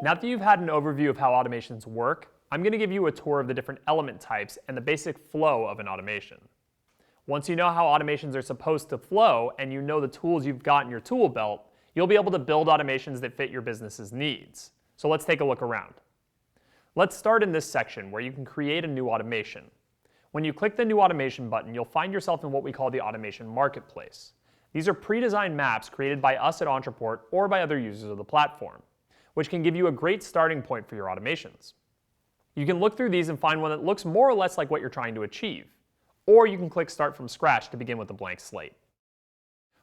Now that you've had an overview of how automations work, I'm going to give you a tour of the different element types and the basic flow of an automation. Once you know how automations are supposed to flow and you know the tools you've got in your tool belt, you'll be able to build automations that fit your business's needs. So let's take a look around. Let's start in this section where you can create a new automation. When you click the New Automation button, you'll find yourself in what we call the automation marketplace. These are pre-designed maps created by us at Ontraport or by other users of the platform, which can give you a great starting point for your automations. You can look through these and find one that looks more or less like what you're trying to achieve, or you can click Start from Scratch to begin with a blank slate.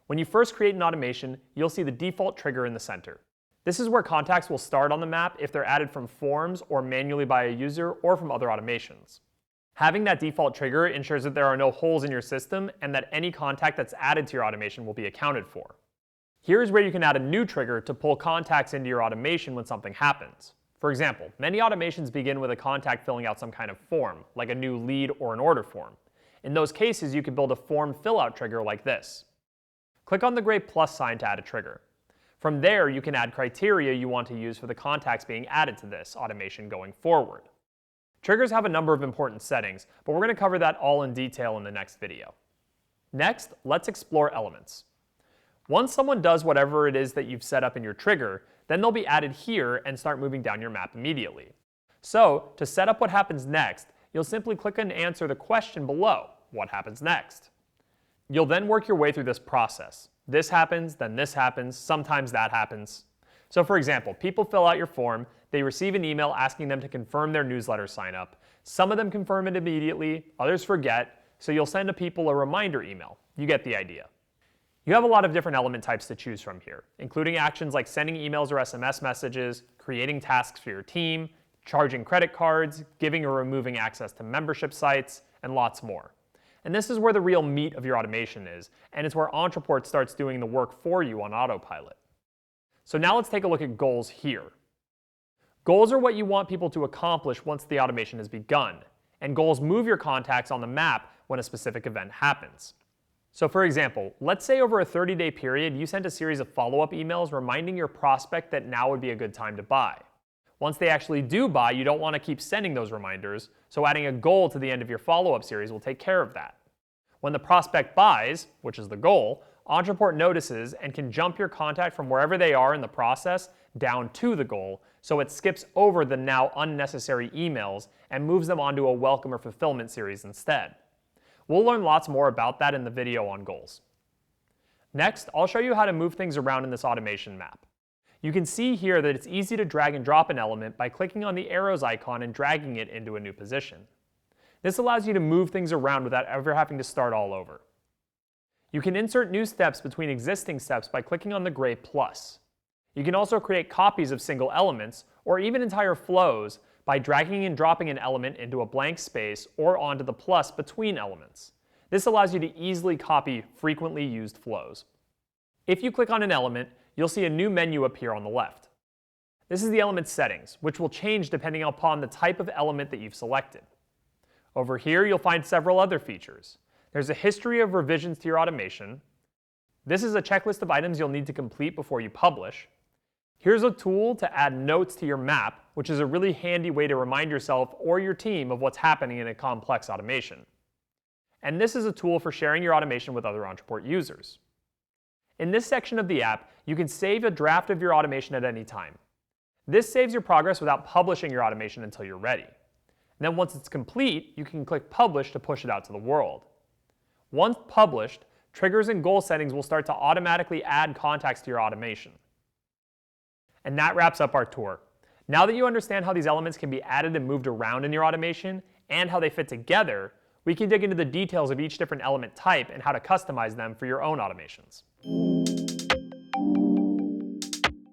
When you first create an automation, you'll see the default trigger in the center. This is where contacts will start on the map if they're added from forms or manually by a user or from other automations. Having that default trigger ensures that there are no holes in your system and that any contact that's added to your automation will be accounted for. Here's where you can add a new trigger to pull contacts into your automation when something happens. For example, many automations begin with a contact filling out some kind of form, like a new lead or an order form. In those cases, you could build a form fill-out trigger like this. Click on the gray plus sign to add a trigger. From there, you can add criteria you want to use for the contacts being added to this automation going forward. Triggers have a number of important settings, but we're going to cover that all in detail in the next video. Next, let's explore elements. Once someone does whatever it is that you've set up in your trigger, then they'll be added here and start moving down your map immediately. So, to set up what happens next, you'll simply click and answer the question below, what happens next? You'll then work your way through this process. This happens, then this happens, sometimes that happens. So for example, people fill out your form, they receive an email asking them to confirm their newsletter sign up. Some of them confirm it immediately, others forget, so you'll send people a reminder email. You get the idea. You have a lot of different element types to choose from here, including actions like sending emails or SMS messages, creating tasks for your team, charging credit cards, giving or removing access to membership sites, and lots more. And this is where the real meat of your automation is, and it's where Ontraport starts doing the work for you on autopilot. So now let's take a look at goals here. Goals are what you want people to accomplish once the automation has begun, and goals move your contacts on the map when a specific event happens. So for example, let's say over a 30-day period you sent a series of follow-up emails reminding your prospect that now would be a good time to buy. Once they actually do buy, you don't want to keep sending those reminders, so adding a goal to the end of your follow-up series will take care of that. When the prospect buys, which is the goal, Ontraport notices and can jump your contact from wherever they are in the process down to the goal, so it skips over the now unnecessary emails and moves them onto a welcome or fulfillment series instead. We'll learn lots more about that in the video on goals. Next, I'll show you how to move things around in this automation map. You can see here that it's easy to drag and drop an element by clicking on the arrows icon and dragging it into a new position. This allows you to move things around without ever having to start all over. You can insert new steps between existing steps by clicking on the gray plus. You can also create copies of single elements, or even entire flows, by dragging and dropping an element into a blank space or onto the plus between elements. This allows you to easily copy frequently used flows. If you click on an element, you'll see a new menu appear on the left. This is the element settings, which will change depending upon the type of element that you've selected. Over here, you'll find several other features. There's a history of revisions to your automation. This is a checklist of items you'll need to complete before you publish. Here's a tool to add notes to your map, which is a really handy way to remind yourself or your team of what's happening in a complex automation. And this is a tool for sharing your automation with other Ontraport users. In this section of the app, you can save a draft of your automation at any time. This saves your progress without publishing your automation until you're ready. And then once it's complete, you can click Publish to push it out to the world. Once published, triggers and goal settings will start to automatically add contacts to your automation. And that wraps up our tour. Now that you understand how these elements can be added and moved around in your automation, and how they fit together, we can dig into the details of each different element type and how to customize them for your own automations.